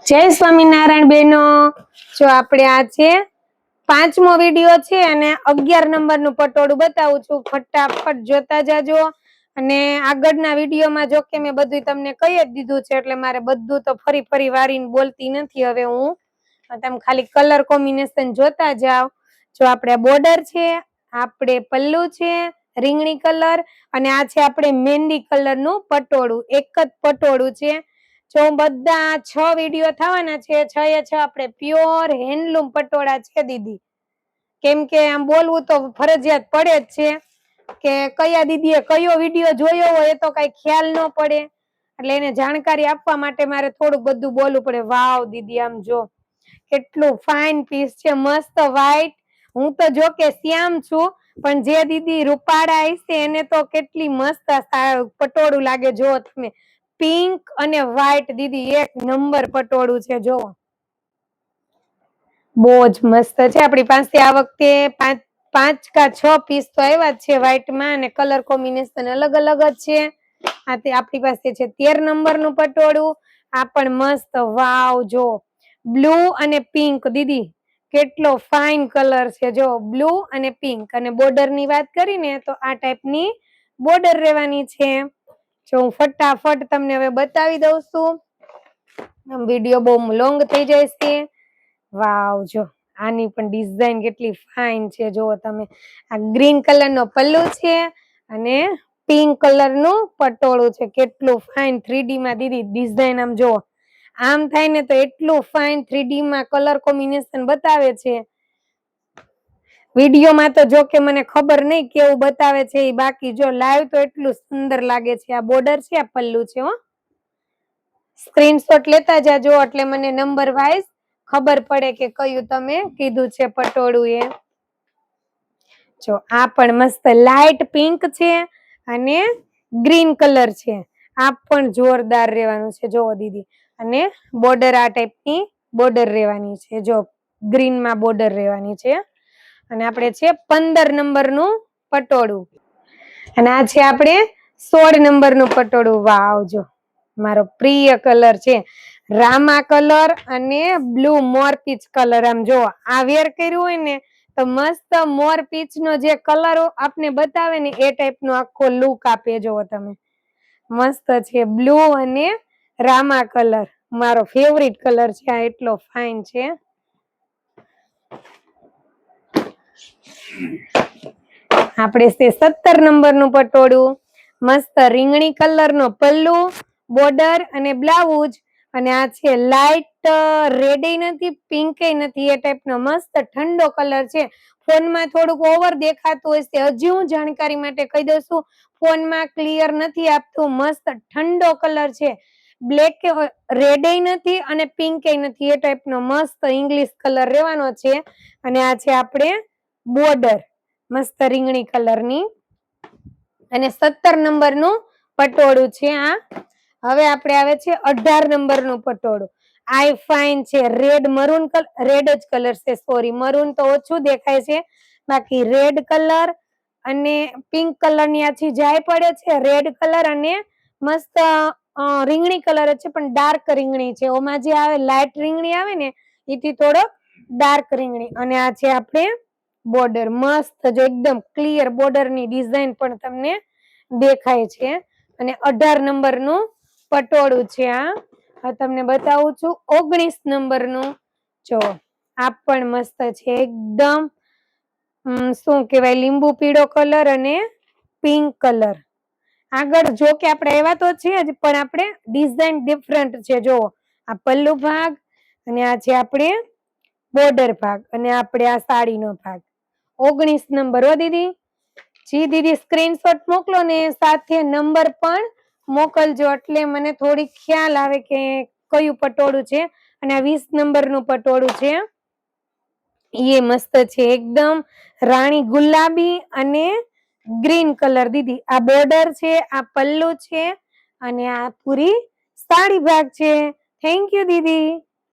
જય સ્વામિનારાયણ બેનો। જો આપણે આ છે 5મો વિડિયો છે અને 11 નંબરનું પટોળું બતાવું છું। ફટાફટ જોતા જાજો। અને આગળના વિડિયોમાં જો કે મેં બધું તમને કહી જ દીધું છે, એટલે મારે બધું તો ફરી વારીને બોલતી નથી હવે હું। તમે ખાલી કલર કોમ્બિનેશન જોતા જાઓ। જો આપણે બોર્ડર છે, આપણે પલ્લુ છે રીંગણી કલર, અને આ છે આપણે મહેંદી કલરનું પટોળું। એક જ પટોળું છે। જો બધા 6 વિડિયો થવાના છે, 6 એ 6 આપણે પ્યોર હેન્ડલૂમ પટોળા છે દીદી। કેમ કે આમ બોલવું તો ફરજિયાત પડે જ છે કે કયા દીદીએ કયો વિડિયો જોયો હોય એ તો કઈ ખ્યાલ ન પડે, એટલે એને જાણકારી આપવા માટે મારે થોડું બધું બોલવું પડે। વાવ દીદી, આમ જો કેટલું ફાઇન પીસ છે, મસ્ત વ્હાઈટ। હું તો જો કે શ્યામ છું, પણ જે દીદી રૂપાળા હશે એને તો કેટલી મસ્ત પટોળું લાગે। જો તમે પિંક અને વ્હાઈટ દીદી એક નંબર પટોળું છે। જો બહુ જ મસ્ત છે। આપણી પાસે આ વખતે 5 કા 6 પીસ તો આવ્યા જ છે વ્હાઈટમાં, અને કલર કોમ્બિનેશન અલગ અલગ જ છે। આ તે આપણી પાસે છે 13 નંબરનું પટોળું। આ પણ મસ્ત, વાવ જો બ્લુ અને પિંક દીદી કેટલો ફાઇન કલર છે। જો બ્લુ અને પિંક, અને બોર્ડર ની વાત કરીને તો આ ટાઈપની બોર્ડર રહેવાની છે। જો હું ફટાફટ તમને હવે બતાવી દઉં છું, વિડિયો બહુ લોંગ થઈ જાય છે। વાવ જો આની પણ ડિઝાઇન કેટલી ફાઇન છે। જો તમે આ ગ્રીન કલરનો પલ્લુ છે અને પિંક કલરનું પટોળું છે। કેટલું ફાઇન 3D માં દીદી ડિઝાઇન આમ જો આમ થાય ને તો એટલું ફાઇન 3D માં કલર કોમ્બિનેશન બતાવે છે। વિડિયોમાં તો જો કે મને ખબર નહીં કેવું બતાવે છે એ, બાકી જો લાઈવ તો એટલું સુંદર લાગે છે। આ બોર્ડર છે, આ પલ્લુ છે હો। સ્ક્રીનશોટ લેતા જાજો એટલે મને નંબર વાઇઝ ખબર પડે કે કયું તમે કીધું છે પટોળું એ। જો આ પણ મસ્ત લાઈટ પિંક છે અને ગ્રીન કલર છે। આ પણ જોરદાર રહેવાનું છે જો દીદી, અને બોર્ડર આ ટાઈપની બોર્ડર રહેવાની છે। જો ગ્રીન માં બોર્ડર રહેવાની છે। અને આપણે છે 15 નંબરનું પટોળું, અને આ છે આપણે 16 નંબરનું પટોળું। વાવ જો મારો પ્રિય કલર છે રામા કલર અને બ્લુ મોરપીચ કલર। આમ જો આ વેર કર્યું હોય ને તો મસ્ત મોરપીચ નો જે કલર આપને બતાવે ને એ ટાઈપ નો આખો લુક આપે। જો તમે મસ્ત છે બ્લુ અને રામા કલર, મારો ફેવરિટ કલર છે આ, એટલો ફાઇન છે। આપણે છે 17 નંબરનું પટોળું, મસ્ત રીંગણી કલરનો પલ્લુ, બોર્ડર અને બ્લાઉઝ, અને આ છે લાઈટ રેડ નથી પિંક નથી, એ ટાઈપનો મસ્ત ઠંડો કલર છે। ફોનમાં થોડુંક ઓવર દેખાતું હશે, હજી હું જાણકારી માટે કહી દઉં છું, ફોનમાં ક્લિયર નથી આપતું। મસ્ત ઠંડો કલર છે, બ્લેક રેડ નથી અને પિંક નથી, એ ટાઈપનો મસ્ત ઇંગ્લિશ કલર રહેવાનો છે। અને આ છે આપણે બોર્ડર મસ્ત રીંગણી કલરની, અને 17 નંબરનું પટોળું છે આ। હવે આપણે આવે છે 18 નંબરનું પટોળું। આઈ ફાઇન છે, રેડ મરૂન કલર, રેડ જ કલર છે, સોરી મરૂન તો ઓછું દેખાય છે, બાકી રેડ કલર અને પિંક કલર ની આછી જાય પડે છે, રેડ કલર અને મસ્ત રીંગણી કલર છે, પણ ડાર્ક રીંગણી છે। ઓમાં જે આવે લાઈટ રીંગણી આવે ને એથી થોડો ડાર્ક રીંગણી, અને આ છે આપણે બોર્ડર મસ્ત જો એકદમ ક્લિયર બોર્ડર ની ડિઝાઇન પણ તમને દેખાય છે। અને 18 નંબરનું પટોળું છે આ તમને બતાવું છું। 19 નંબરનું જો આ પણ મસ્ત છે એકદમ, શું કેવાય લીંબુ પીળો કલર અને પિંક કલર। આગળ જો કે આપણે આવ્યા તો છે જ, પણ આપણે ડિઝાઇન ડિફરન્ટ છે। જો આ પલ્લુ ભાગ, અને આ છે આપણે બોર્ડર ભાગ, અને આપણે આ સાડીનો ભાગ। 19 નંબર હો દીદી। જી દીદી સ્ક્રીનશોટ મોકલો ને સાથે નંબર પણ મોકલજો, એટલે મને થોડી ખ્યાલ આવે કે કયું પટોળું છે। અને આ 20 નંબરનું પટોળું છે, એ મસ્ત છે એકદમ રાણી ગુલાબી અને ગ્રીન કલર દીદી। આ બોર્ડર છે, આ પલ્લુ છે, અને આ પૂરી સાડી ભાગ છે। Thank you Didi.